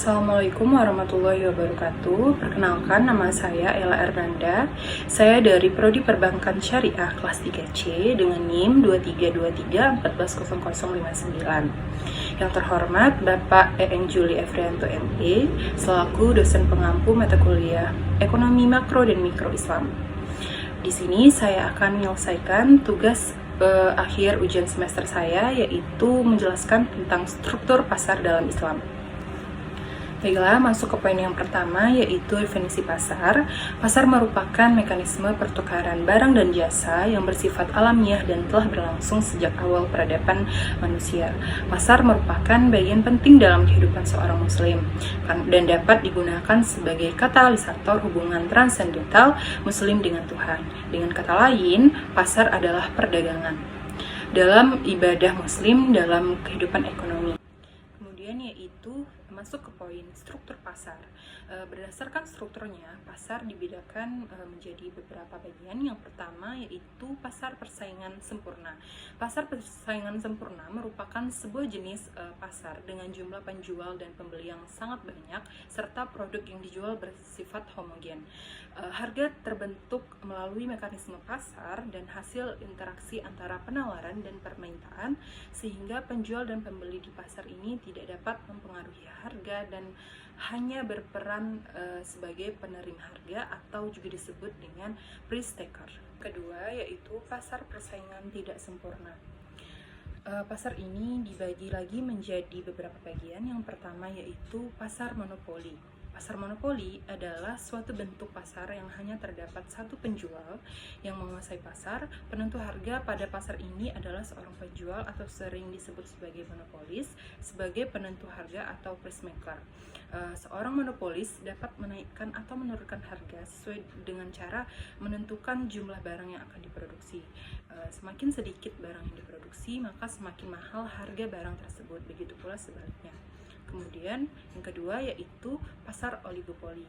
Assalamualaikum warahmatullahi wabarakatuh. Perkenalkan, nama saya Ella Ernanda. Saya dari Prodi Perbankan Syariah kelas 3C dengan NIM 2323140059. Yang terhormat Bapak EN Juli Efrianto ME selaku dosen pengampu mata kuliah Ekonomi Makro dan Mikro Islam. Di sini saya akan menyelesaikan tugas akhir ujian semester saya, yaitu menjelaskan tentang struktur pasar dalam Islam. Baiklah, masuk ke poin yang pertama, yaitu definisi pasar. Pasar merupakan mekanisme pertukaran barang dan jasa yang bersifat alamiah dan telah berlangsung sejak awal peradaban manusia. Pasar merupakan bagian penting dalam kehidupan seorang muslim dan dapat digunakan sebagai katalisator hubungan transendental muslim dengan Tuhan. Dengan kata lain, pasar adalah perdagangan dalam ibadah muslim dalam kehidupan ekonomi. Kemudian yaitu masuk ke poin struktur pasar. Berdasarkan strukturnya, pasar dibedakan menjadi beberapa bagian. Yang pertama yaitu pasar persaingan sempurna. Pasar persaingan sempurna merupakan sebuah jenis pasar dengan jumlah penjual dan pembeli yang sangat banyak serta produk yang dijual bersifat homogen. Harga terbentuk melalui mekanisme pasar dan hasil interaksi antara penawaran dan permintaan, sehingga penjual dan pembeli di pasar ini tidak dapat mempengaruhi harga dan hanya berperan sebagai penerima harga atau juga disebut dengan price taker. Kedua yaitu pasar persaingan tidak sempurna. Pasar ini dibagi lagi menjadi beberapa bagian. Yang pertama yaitu pasar monopoli. Pasar monopoli adalah suatu bentuk pasar yang hanya terdapat satu penjual yang menguasai pasar. Penentu harga pada pasar ini adalah seorang penjual atau sering disebut sebagai monopolis, sebagai penentu harga atau price maker. Seorang monopolis dapat menaikkan atau menurunkan harga sesuai dengan cara menentukan jumlah barang yang akan diproduksi. Semakin sedikit barang yang diproduksi, maka semakin mahal harga barang tersebut. Begitu pula sebaliknya. Kemudian yang kedua yaitu pasar oligopoli.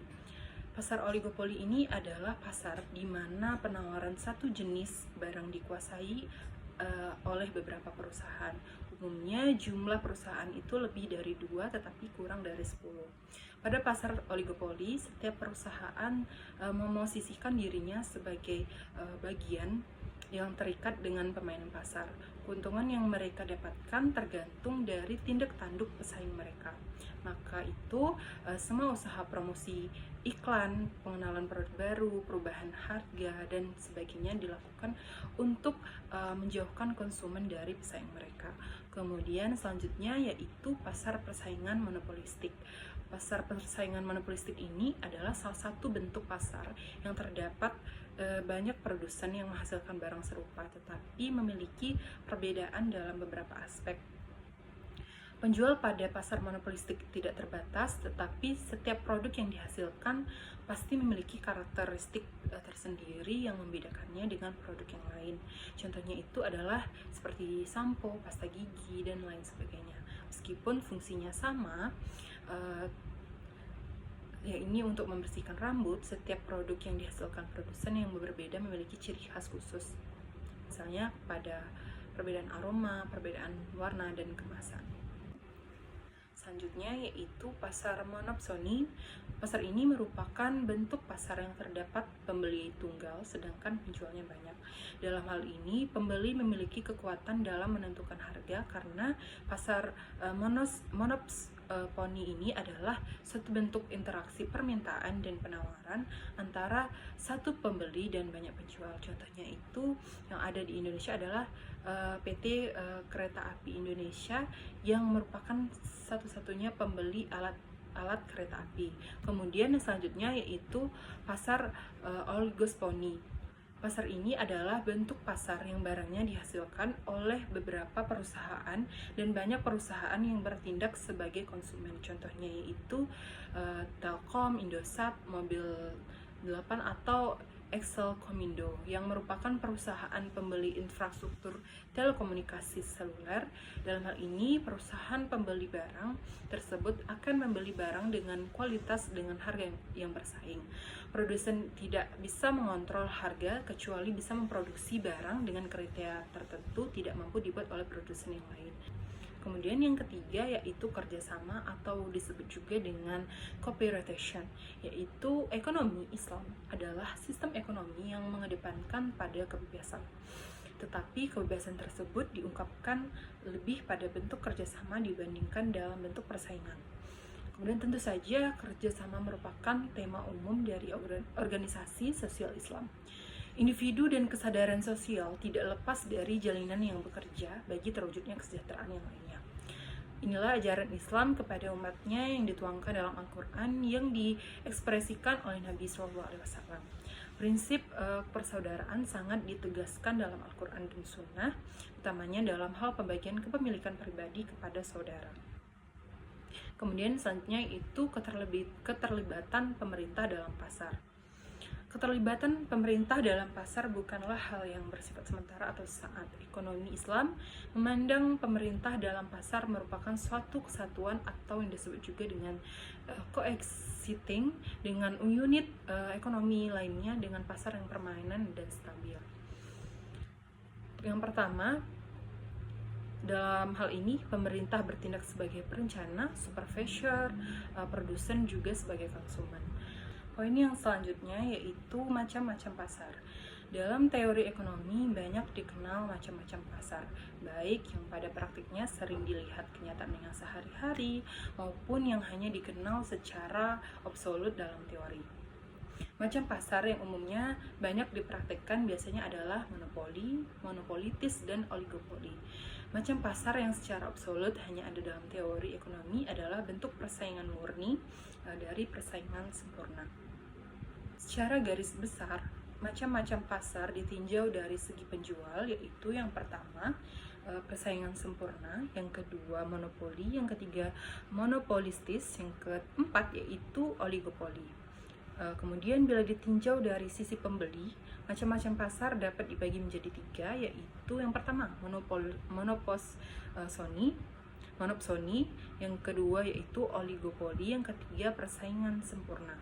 Pasar oligopoli ini adalah pasar di mana penawaran satu jenis barang dikuasai oleh beberapa perusahaan. Umumnya jumlah perusahaan itu lebih dari 2 tetapi kurang dari 10. Pada pasar oligopoli, setiap perusahaan memosisikan dirinya sebagai bagian yang terikat dengan permainan pasar. Keuntungan yang mereka dapatkan tergantung dari tindak tanduk pesaing mereka. Maka itu semua usaha promosi iklan, pengenalan produk baru, perubahan harga, dan sebagainya dilakukan untuk menjauhkan konsumen dari pesaing mereka. Kemudian selanjutnya yaitu pasar persaingan monopolistik. Pasar persaingan monopolistik ini adalah salah satu bentuk pasar yang terdapat banyak produsen yang menghasilkan barang serupa tetapi memiliki perbedaan dalam beberapa aspek. Penjual pada pasar monopolistik tidak terbatas, tetapi setiap produk yang dihasilkan pasti memiliki karakteristik tersendiri yang membedakannya dengan produk yang lain. Contohnya itu adalah seperti sampo, pasta gigi, dan lain sebagainya. Meskipun fungsinya sama, ya ini untuk membersihkan rambut, setiap produk yang dihasilkan produsen yang berbeda memiliki ciri khas khusus. Misalnya pada perbedaan aroma, perbedaan warna, dan kemasan. Selanjutnya yaitu pasar monopsoni. Pasar ini merupakan bentuk pasar yang terdapat pembeli tunggal sedangkan penjualnya banyak. Dalam hal ini, pembeli memiliki kekuatan dalam menentukan harga karena pasar monopsoni ini adalah suatu bentuk interaksi permintaan dan penawaran antara satu pembeli dan banyak penjual. Contohnya itu yang ada di Indonesia adalah PT Kereta Api Indonesia yang merupakan satu-satunya pembeli alat kereta api. Kemudian selanjutnya yaitu pasar oligosponi. Pasar ini adalah bentuk pasar yang barangnya dihasilkan oleh beberapa perusahaan dan banyak perusahaan yang bertindak sebagai konsumen. Contohnya yaitu Telkom, Indosat, Mobil 8 atau XL Komindo, yang merupakan perusahaan pembeli infrastruktur telekomunikasi seluler. Dalam hal ini, perusahaan pembeli barang tersebut akan membeli barang dengan kualitas dengan harga yang bersaing. Produsen tidak bisa mengontrol harga kecuali bisa memproduksi barang dengan kriteria tertentu tidak mampu dibuat oleh produsen yang lain. Kemudian yang ketiga yaitu kerjasama atau disebut juga dengan cooperation, yaitu ekonomi Islam adalah sistem ekonomi yang mengedepankan pada kebebasan. Tetapi kebebasan tersebut diungkapkan lebih pada bentuk kerjasama dibandingkan dalam bentuk persaingan. Kemudian tentu saja kerjasama merupakan tema umum dari organisasi sosial Islam. Individu dan kesadaran sosial tidak lepas dari jalinan yang bekerja bagi terwujudnya kesejahteraan yang lainnya. Inilah ajaran Islam kepada umatnya yang dituangkan dalam Al-Quran yang diekspresikan oleh Nabi SAW. Prinsip persaudaraan sangat ditegaskan dalam Al-Quran dan Sunnah, utamanya dalam hal pembagian kepemilikan pribadi kepada saudara. Kemudian selanjutnya itu keterlibatan pemerintah dalam pasar. Keterlibatan pemerintah dalam pasar bukanlah hal yang bersifat sementara atau sesaat. Ekonomi Islam memandang pemerintah dalam pasar merupakan suatu kesatuan atau yang disebut juga dengan coexisting dengan unit ekonomi lainnya dengan pasar yang permanen dan stabil. Yang pertama, dalam hal ini, pemerintah bertindak sebagai perencana, supervisor, produsen juga sebagai konsumen. Poin yang selanjutnya yaitu macam-macam pasar. Dalam teori ekonomi banyak dikenal macam-macam pasar, baik yang pada praktiknya sering dilihat kenyataan yang sehari-hari maupun yang hanya dikenal secara absolut dalam teori. Macam pasar yang umumnya banyak dipraktikkan biasanya adalah monopoli, monopolitis, dan oligopoli. Macam pasar yang secara absolut hanya ada dalam teori ekonomi adalah bentuk persaingan murni dari persaingan sempurna. Secara garis besar, macam-macam pasar ditinjau dari segi penjual, yaitu yang pertama persaingan sempurna, yang kedua monopoli, yang ketiga monopolistis, yang keempat yaitu oligopoli. Kemudian bila ditinjau dari sisi pembeli, macam-macam pasar dapat dibagi menjadi tiga, yaitu yang pertama monopsoni, yang kedua yaitu oligopoli, yang ketiga persaingan sempurna.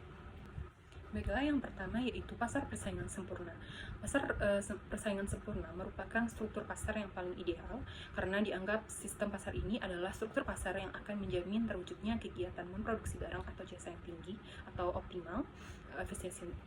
Baiklah, yang pertama yaitu pasar persaingan sempurna. Pasar persaingan sempurna merupakan struktur pasar yang paling ideal karena dianggap sistem pasar ini adalah struktur pasar yang akan menjamin terwujudnya kegiatan memproduksi barang atau jasa yang tinggi atau optimal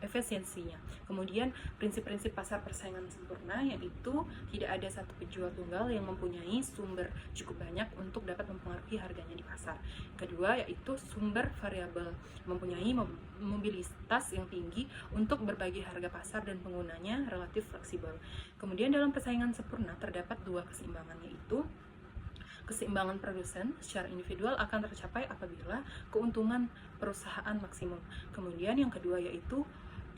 efisiensinya. Kemudian prinsip-prinsip pasar persaingan sempurna yaitu tidak ada satu penjual tunggal yang mempunyai sumber cukup banyak untuk dapat mempengaruhi harganya di pasar. Kedua yaitu sumber variabel, mempunyai mobilitas yang tinggi untuk berbagi harga pasar dan penggunanya relatif fleksibel. Kemudian dalam persaingan sempurna terdapat dua keseimbangan, yaitu keseimbangan produsen secara individual akan tercapai apabila keuntungan perusahaan maksimum. Kemudian yang kedua yaitu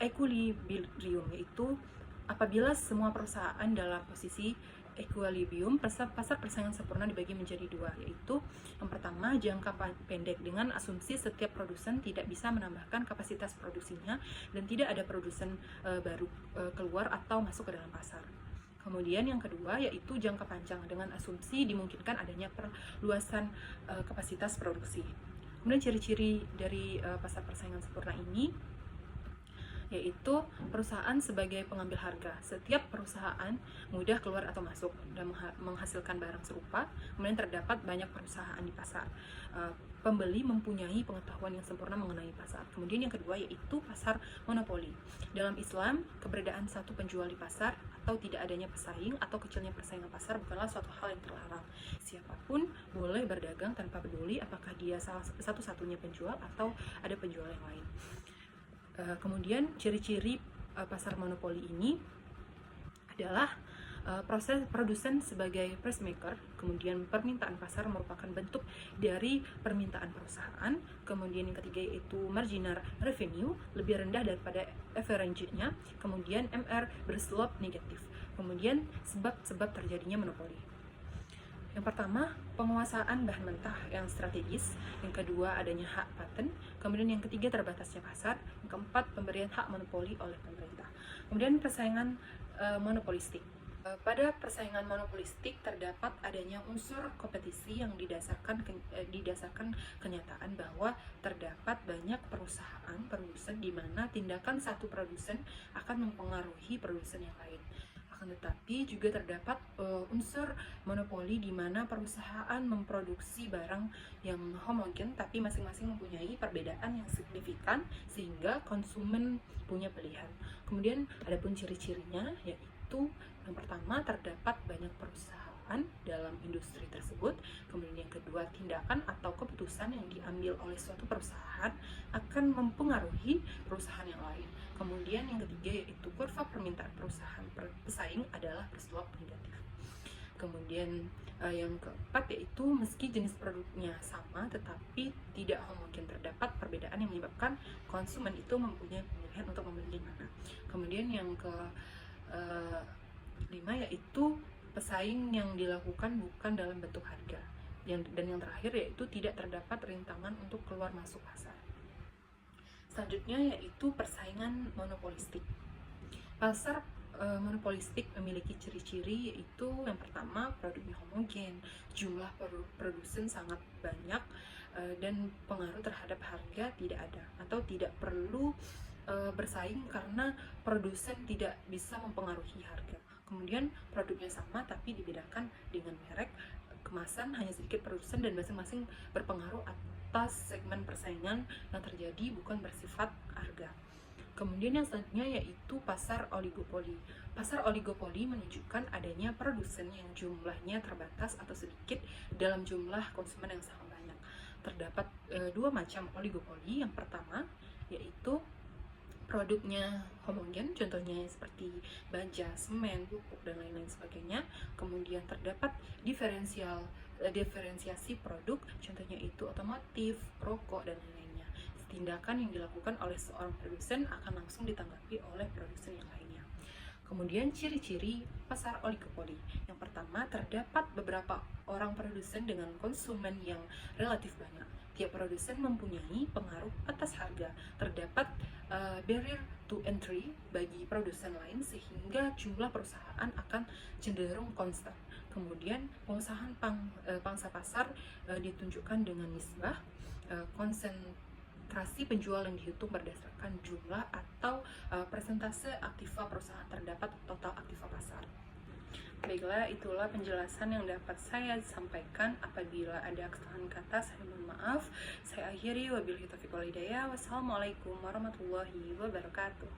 equilibrium, yaitu apabila semua perusahaan dalam posisi equilibrium. Pasar persaingan sempurna dibagi menjadi dua, yaitu yang pertama jangka pendek dengan asumsi setiap produsen tidak bisa menambahkan kapasitas produksinya dan tidak ada produsen baru keluar atau masuk ke dalam pasar. Kemudian yang kedua yaitu jangka panjang dengan asumsi dimungkinkan adanya perluasan kapasitas produksi. Kemudian ciri-ciri dari pasar persaingan sempurna ini yaitu perusahaan sebagai pengambil harga. Setiap perusahaan mudah keluar atau masuk dan menghasilkan barang serupa. Kemudian terdapat banyak perusahaan di pasar. Pembeli mempunyai pengetahuan yang sempurna mengenai pasar. Kemudian yang kedua yaitu pasar monopoli. Dalam Islam, keberadaan satu penjual di pasar atau tidak adanya pesaing atau kecilnya persaingan pasar bukanlah suatu hal yang terlarang. Siapapun boleh berdagang tanpa peduli apakah dia salah satu-satunya penjual atau ada penjual yang lain. Kemudian ciri-ciri pasar monopoli ini adalah proses produsen sebagai price maker, kemudian permintaan pasar merupakan bentuk dari permintaan perusahaan, kemudian yang ketiga yaitu marginal revenue lebih rendah daripada average-nya, kemudian MR berslope negatif, kemudian sebab-sebab terjadinya monopoli. Yang pertama, penguasaan bahan mentah yang strategis. Yang kedua, adanya hak paten. Kemudian yang ketiga, terbatasnya pasar. Yang keempat, pemberian hak monopoli oleh pemerintah. Kemudian persaingan monopolistik. Pada persaingan monopolistik terdapat adanya unsur kompetisi yang didasarkan kenyataan bahwa terdapat banyak perusahaan produsen di mana tindakan satu produsen akan mempengaruhi produsen yang lain. Akan tetapi juga terdapat unsur monopoli di mana perusahaan memproduksi barang yang homogen tapi masing-masing mempunyai perbedaan yang signifikan sehingga konsumen punya pilihan. Kemudian adapun ciri-cirinya yaitu yang pertama, terdapat banyak perusahaan dalam industri tersebut. Kemudian yang kedua, tindakan atau keputusan yang diambil oleh suatu perusahaan akan mempengaruhi perusahaan yang lain. Kemudian yang ketiga yaitu kurva permintaan perusahaan pesaing adalah berselok negatif. Kemudian yang keempat yaitu meski jenis produknya sama tetapi tidak homogen, terdapat perbedaan yang menyebabkan konsumen itu mempunyai pilihan untuk membeli mana. Kemudian yang ke 5 yaitu pesaing yang dilakukan bukan dalam bentuk harga. Dan yang terakhir yaitu tidak terdapat rintangan untuk keluar masuk pasar. Selanjutnya yaitu persaingan monopolistik. Pasar monopolistik memiliki ciri-ciri yaitu yang pertama, produknya homogen, jumlah produsen sangat banyak, dan pengaruh terhadap harga tidak ada atau tidak perlu bersaing karena produsen tidak bisa mempengaruhi harga. Kemudian produknya sama tapi dibedakan dengan merek, kemasan, hanya sedikit produsen dan masing-masing berpengaruh atas segmen persaingan yang terjadi bukan bersifat harga. Kemudian yang selanjutnya yaitu pasar oligopoli. Pasar oligopoli menunjukkan adanya produsen yang jumlahnya terbatas atau sedikit dalam jumlah konsumen yang sangat banyak. Terdapat dua macam oligopoli. Yang pertama yaitu produknya homogen, contohnya seperti baja, semen, pupuk, dan lain-lain sebagainya. Kemudian terdapat diferensiasi produk, contohnya itu otomotif, rokok, dan lain-lainnya. Tindakan yang dilakukan oleh seorang produsen akan langsung ditanggapi oleh produsen yang lainnya. Kemudian ciri-ciri pasar oligopoli. Yang pertama, terdapat beberapa orang produsen dengan konsumen yang relatif banyak. Tiap produsen mempunyai pengaruh atas harga. Terdapat barrier to entry bagi produsen lain sehingga jumlah perusahaan akan cenderung konstan. Kemudian pengusahaan pangsa pasar ditunjukkan dengan nisbah konsentrasi penjual yang dihitung berdasarkan jumlah atau persentase aktiva perusahaan terdapat total aktiva pasar. Baiklah, itulah penjelasan yang dapat saya sampaikan. Apabila ada kesalahan kata, saya mohon maaf. Saya akhiri, wabillahi taufiq wal hidayah. Wassalamualaikum warahmatullahi wabarakatuh.